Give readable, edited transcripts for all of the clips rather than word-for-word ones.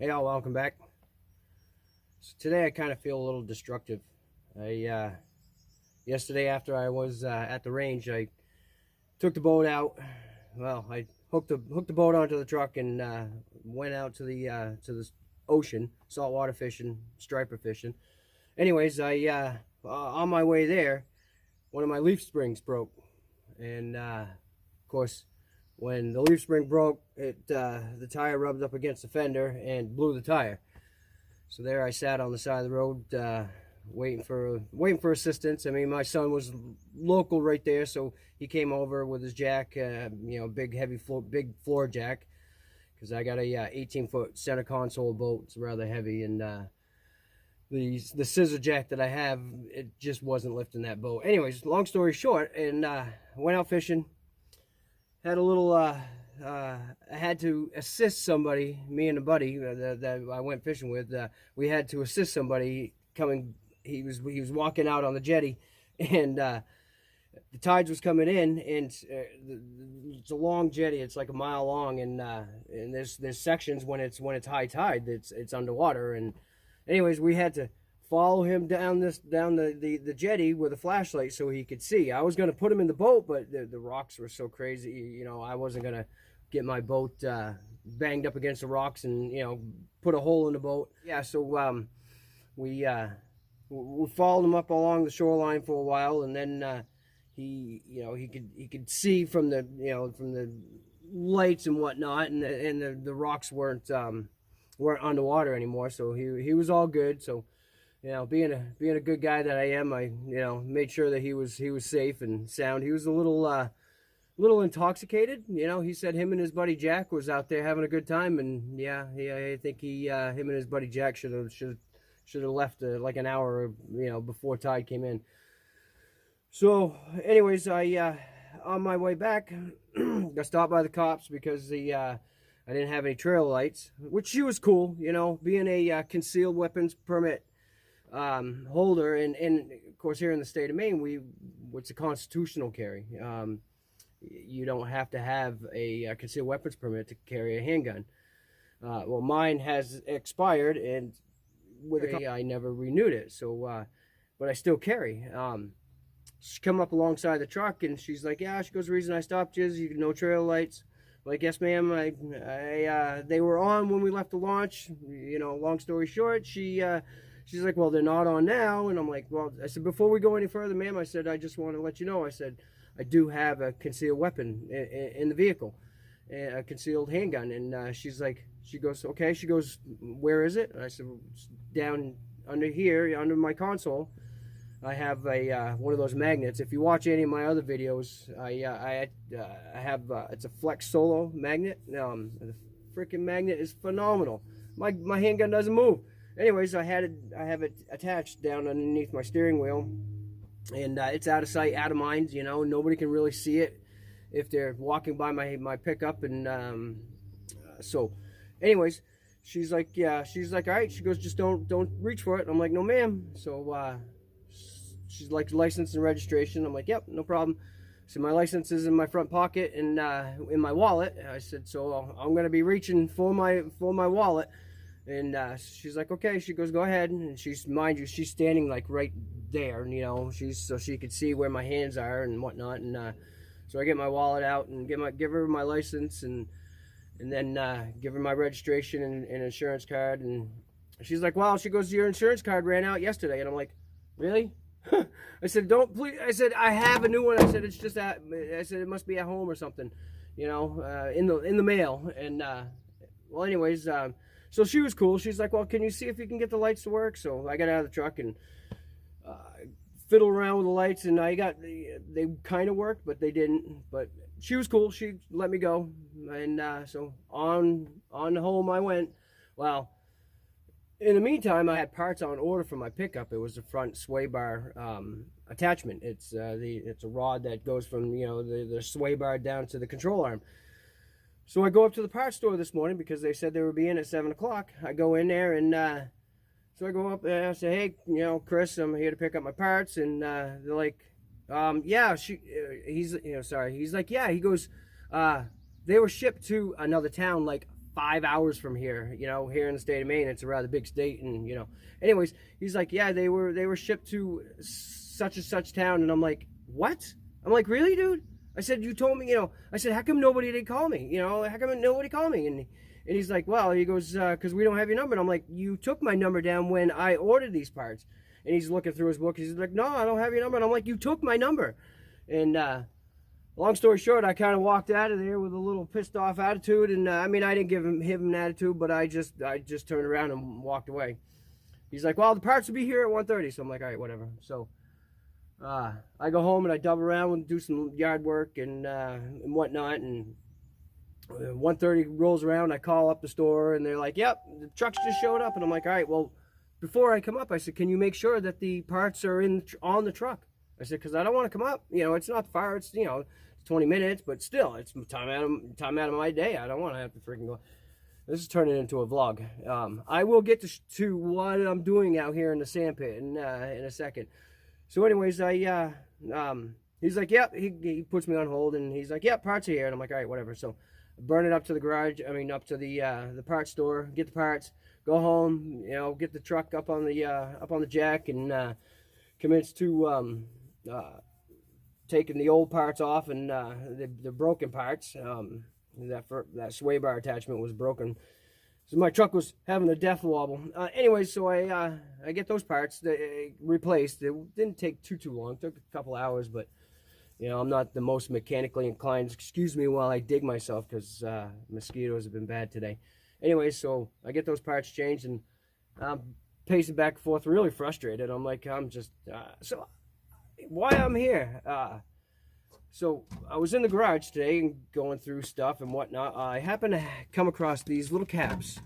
Hey all, welcome back. So today I kind of feel a little destructive. I Yesterday after I was at the range, I took the boat out. Well, I hooked the boat onto the truck and went out to the ocean, saltwater fishing, striper fishing. Anyways, I on my way there, one of my leaf springs broke, and of course, when the leaf spring broke, the tire rubbed up against the fender and blew the tire. So there I sat on the side of the road, waiting for assistance. I mean, my son was local right there, so he came over with his jack, big big floor jack, because I got a 18-foot center console boat. It's rather heavy, and the scissor jack that I have, it just wasn't lifting that boat. Anyways, long story short, and went out fishing. Had a little. I had to assist somebody. Me and a buddy that I went fishing with. We had to assist somebody coming. He was walking out on the jetty, and the tides was coming in, and it's a long jetty. It's like a mile long, and there's sections when it's high tide it's underwater. And anyways, we had to follow him down the jetty with a flashlight so he could see. I was going to put him in the boat, but the rocks were so crazy. I wasn't going to get my boat banged up against the rocks and put a hole in the boat. Yeah, so we followed him up along the shoreline for a while, and then he could see from the lights and whatnot, and the rocks weren't underwater anymore, so he was all good. So being a good guy that I am, I made sure that he was safe and sound. He was a little intoxicated. He said him and his buddy Jack was out there having a good time, and I think him and his buddy Jack should have left like an hour before tide came in. So anyways, I on my way back got stopped by the cops because I didn't have any trail lights, which she was cool. Being a concealed weapons permit holder, and of course here in the state of Maine, it's a constitutional carry. You don't have to have a concealed weapons permit to carry a handgun. Well, mine has expired, and I never renewed it. So, but I still carry. She come up alongside the truck, and she's like, "Yeah," she goes, "The reason I stopped you is no trail lights." I'm like, "Yes, ma'am. They were on when we left the launch." Long story short, she's like, "Well, they're not on now." And I'm like, "Well," I said, "before we go any further, ma'am," I said, "I just want to let you know," I said, "I do have a concealed weapon in the vehicle, a concealed handgun." And she goes, "Okay." She goes, "Where is it?" And I said, "Down under here, under my console. I have one of those magnets. If you watch any of my other videos, I have it's a Flex Solo magnet. The freaking magnet is phenomenal. My handgun doesn't move." Anyways, I have it attached down underneath my steering wheel, and it's out of sight, out of mind. Nobody can really see it if they're walking by my pickup. And so, anyways, she's like, "Yeah." She's like, "All right." She goes, "Just don't reach for it." And I'm like, "No, ma'am." So she's like, "License and registration." I'm like, "Yep, no problem." So my license is in my front pocket and in my wallet. I said, "So I'm gonna be reaching for my wallet." And she's like, "Okay." She goes, "Go ahead." And mind you, she's standing like right there, so she could see where my hands are and whatnot. And so I get my wallet out and give her my license, and then give her my registration and insurance card. And she's like, "Wow." She goes, "Your insurance card ran out yesterday." And I'm like, "Really?" I said, "Don't, please." I said, "I have a new one." I said, "It's just I said, "It must be at home or something, in the mail." And well, anyways. So she was cool. She's like, "Well, can you see if you can get the lights to work?" So I got out of the truck and fiddled around with the lights, and they kind of worked, but they didn't. But she was cool. She let me go, and so on home I went. Well, in the meantime, I had parts on order for my pickup. It was the front sway bar attachment. It's a rod that goes from the sway bar down to the control arm. So I go up to the parts store this morning because they said they would be in at 7 o'clock. I go in there, and so I go up and I say, "Hey, Chris, I'm here to pick up my parts." And they're like, "Yeah." He's like, "Yeah." He goes, "They were shipped to another town like 5 hours from here, you know, here in the state of Maine. It's a rather big state, and you know, anyways, he's like, yeah, they were shipped to such and such town. And I'm like, what? I'm like, really, dude? I said, you told me, you know, I said, how come nobody didn't call me? You know, how come nobody called me? And he's like, well, he goes, because we don't have your number. And I'm like, you took my number down when I ordered these parts. And he's looking through his book. He's like, no, I don't have your number. And I'm like, you took my number. And long story short, I kind of walked out of there with a little pissed off attitude. And I mean, I didn't give him an attitude, but I just turned around and walked away. He's like, well, the parts will be here at 1:30. So I'm like, all right, whatever. So I go home and I double around and do some yard work and whatnot. And 1:30 rolls around. I call up the store and they're like, yep, the trucks just showed up. And I'm like, all right, well, before I come up, I said, can you make sure that the parts are on the truck? I said, because I don't want to come up. You know, it's not far. It's, you know, 20 minutes, but still, it's time out of my day. I don't want to have to freaking go. This is turning into a vlog. I will get to what I'm doing out here in the sand pit in a second. So anyways, he's like, yep, he puts me on hold, and he's like, yep, parts are here. And I'm like, all right, whatever. So I burn it up to the garage, up to the parts store, get the parts, go home, you know, get the truck up on the jack, and commence to taking the old parts off and the broken parts. That sway bar attachment was broken, so my truck was having a death wobble. Anyway, so I get those parts replaced. It didn't take too long. It took a couple hours, but you know, I'm not the most mechanically inclined. Excuse me while I dig myself, because mosquitoes have been bad today. Anyway, so I get those parts changed, and I'm pacing back and forth, really frustrated. I'm like, I'm just so why I'm here. So I was in the garage today and going through stuff and whatnot. I happened to come across these little caps.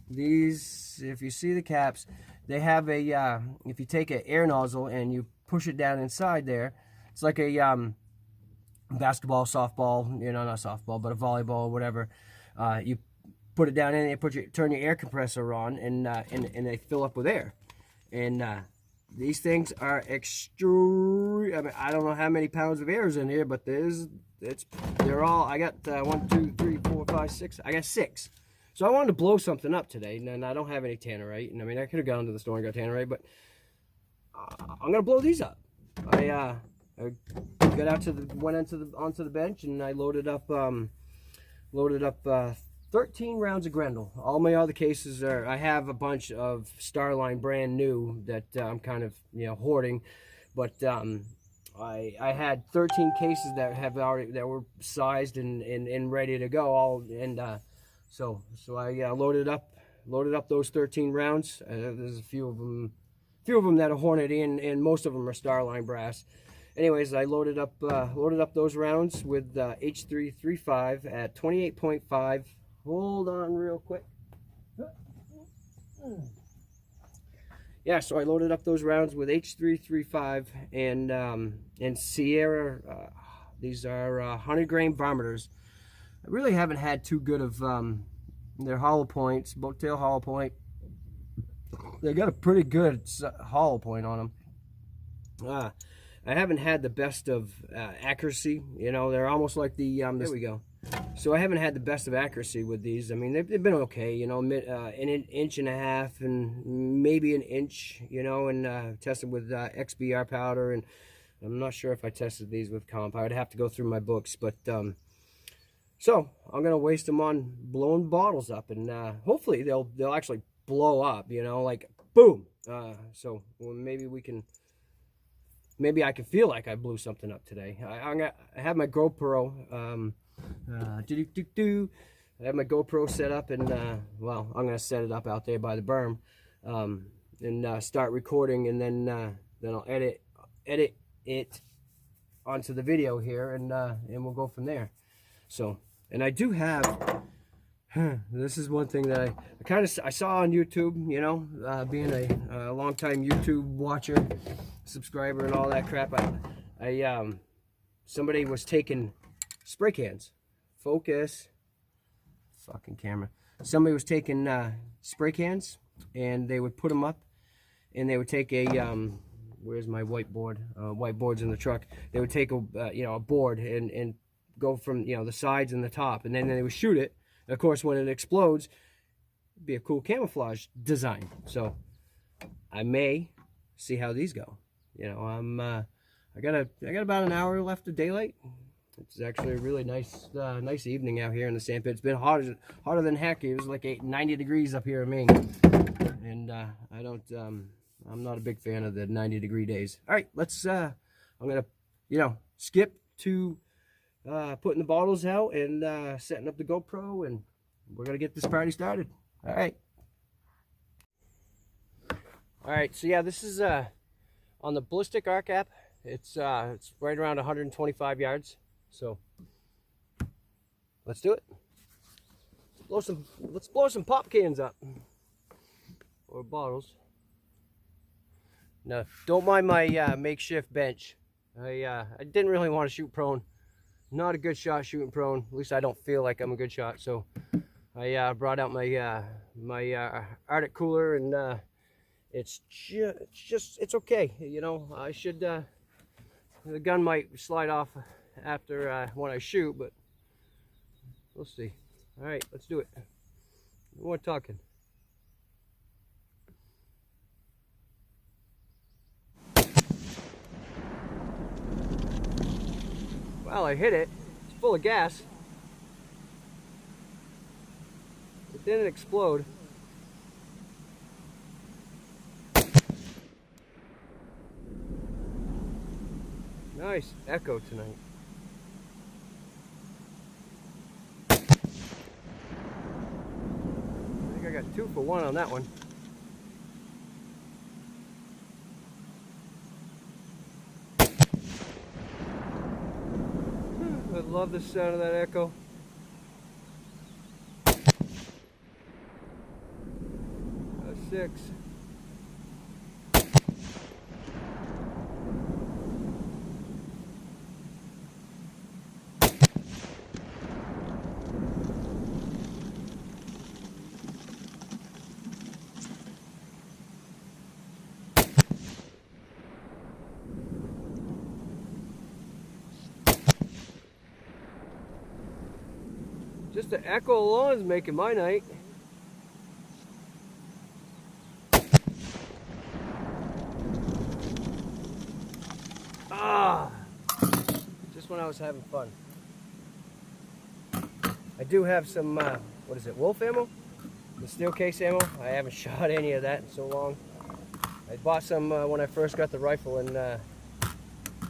These, if you see the caps, they have a, if you take an air nozzle and you push it down inside there, it's like a basketball, softball, you know, not softball, but a volleyball or whatever. You put it down in there, turn your air compressor on, and they fill up with air. And these things are extreme. I mean, I don't know how many pounds of air is in here, but they're all. I got 1, 2, 3, 4, 5, 6. I got 6. So I wanted to blow something up today, and I don't have any tannerite. And I mean, I could have gone to the store and got tannerite, but I'm gonna blow these up. I got out onto the bench, and I loaded up 13 rounds of grendel. All my other cases are, I have a bunch of Starline brand new that I'm kind of, you know, hoarding, but I had 13 cases that were sized and ready to go. So I loaded up those 13 rounds. There's a few of them that are Hornady, and most of them are Starline brass. Anyways, I loaded up those rounds with H335 at 28.5. Hold on real quick. Yeah, so I loaded up those rounds with H335 and Sierra. These are 100-grain varminers. I really haven't had too good of their hollow points, boat-tail hollow point. They got a pretty good hollow point on them. I haven't had the best of accuracy. You know, they're almost like the there we go. So I haven't had the best of accuracy with these. I mean, they've been okay, you know, an inch and a half and maybe an inch, you know, and tested with XBR powder, and I'm not sure if I tested these with comp. I'd have to go through my books, but so I'm gonna waste them on blowing bottles up, and hopefully they'll actually blow up, you know, like boom. So well, maybe I can feel like I blew something up today. I have my GoPro. I have my GoPro set up, and well, I'm gonna set it up out there by the berm, and start recording, and then I'll edit it onto the video here, and we'll go from there. So, and I do have. This is one thing that I saw on YouTube. You know, being a long-time YouTube watcher, subscriber, and all that crap. Somebody was taking spray cans. Focus. Fucking camera. Somebody was taking spray cans, and they would put them up, and they would take a where's my whiteboard? Whiteboard's in the truck. They would take a board and go from, you know, the sides and the top, and then they would shoot it. of course, when it explodes, it'd be a cool camouflage design. So I may see how these go. You know, I got about an hour left of daylight. It's actually a really nice evening out here in the sandpit. It's been hotter than heck. It was like 90 degrees up here in Maine, and I'm not a big fan of the 90-degree days. All right, let's. I'm gonna, skip to putting the bottles out and setting up the GoPro, and we're gonna get this party started. All right. All right. So yeah, this is on the ballistic arc app. It's right around 125 yards. So let's do it. Let's blow some pop cans up or bottles. Now, don't mind my makeshift bench. I didn't really want to shoot prone. Not a good shot shooting prone. At least I don't feel like I'm a good shot. So I brought out my my Arctic cooler, and it's okay. You know, I should. The gun might slide off after when I shoot, but we'll see. All right, let's do it. No more talking. Well, I hit it. It's full of gas. It didn't explode. Nice echo tonight. I think I got 2 for 1 on that one. I love the sound of that echo. A 6. Just the echo alone is making my night. Just when I was having fun. I do have some, what is it, wolf ammo? The steel case ammo. I haven't shot any of that in so long. I bought some when I first got the rifle, and I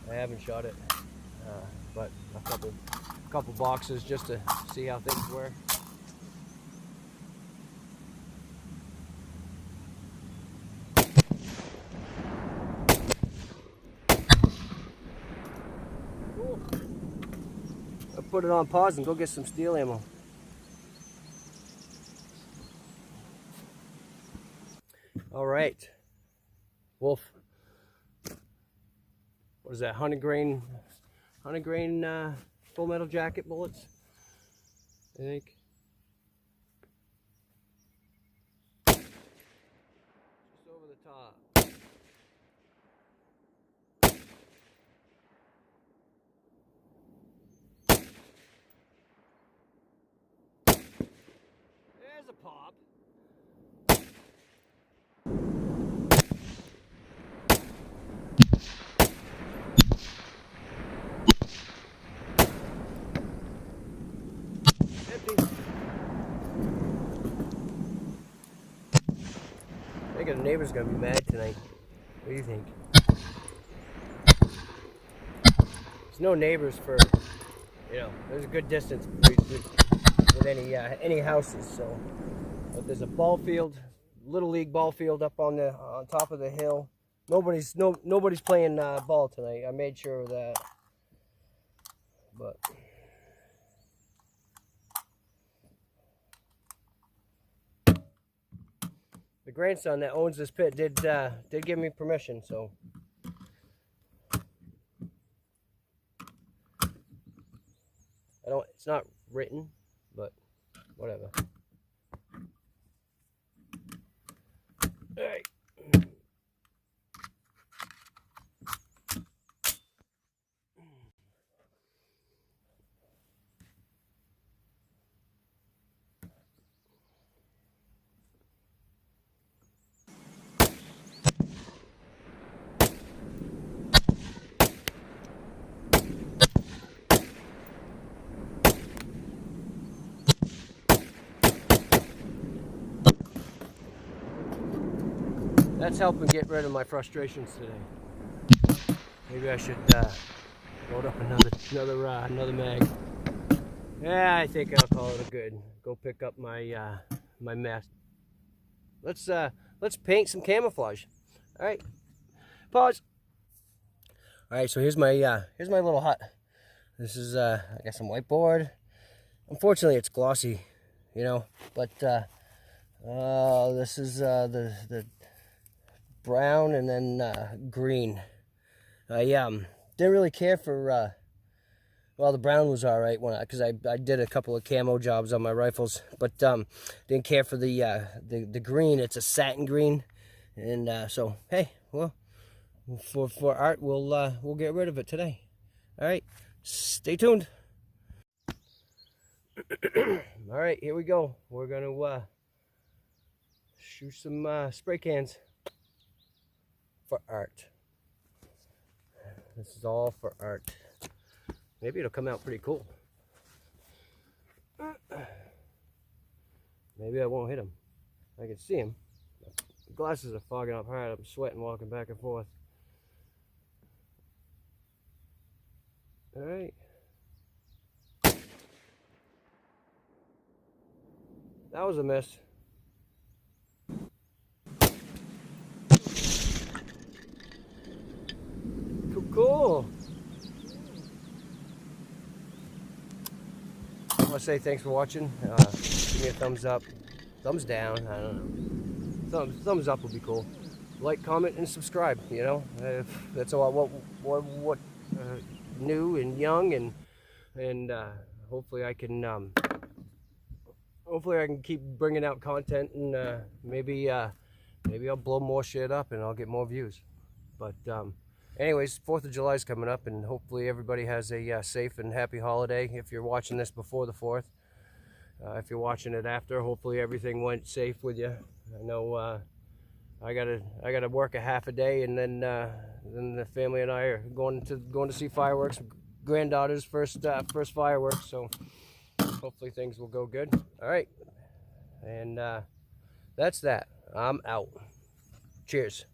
haven't shot it. But a couple boxes just to see how things were. Cool. I'll put it on pause and go get some steel ammo. All right, wolf. What is that? 100 grain full metal jacket bullets, I think. Just over the top. There's a pop. I think the neighbor's gonna be mad tonight. What do you think? There's no neighbors for, there's a good distance with any houses. So, but there's a ball field, little league ball field up on top of the hill. Nobody's playing ball tonight. I made sure of that. But the grandson that owns this pit did give me permission, so it's not written, but whatever. All right. that's helping get rid of my frustrations today. Maybe I should load up another mag. Yeah, I think I'll call it a good. Go pick up my my mess. Let's paint some camouflage. All right, pause. All right, so here's my little hut. This is I got some whiteboard. Unfortunately, it's glossy, you know, but this is the brown and then green. I didn't really care for well, the brown was all right because I did a couple of camo jobs on my rifles, but didn't care for the green. It's a satin green, and so hey, well, for art we'll get rid of it today. All right, stay tuned. All right, here we go. We're gonna shoot some spray cans for art. This is all for art. Maybe it'll come out pretty cool. Maybe I won't hit him. I can see him. The glasses are fogging up hard. I'm sweating walking back and forth. All right. That was a miss. Cool. I want to say thanks for watching. Give me a thumbs up, thumbs down. I don't know. Thumbs up would be cool. Like, comment, and subscribe. You know, that's all. What new and young and hopefully I can keep bringing out content and maybe I'll blow more shit up and I'll get more views. But anyways, 4th of July is coming up, and hopefully everybody has a safe and happy holiday. If you're watching this before the 4th, if you're watching it after, hopefully everything went safe with you. I know I gotta work a half a day, and then the family and I are going to see fireworks. Granddaughter's first fireworks, so hopefully things will go good. All right, and that's that. I'm out. Cheers.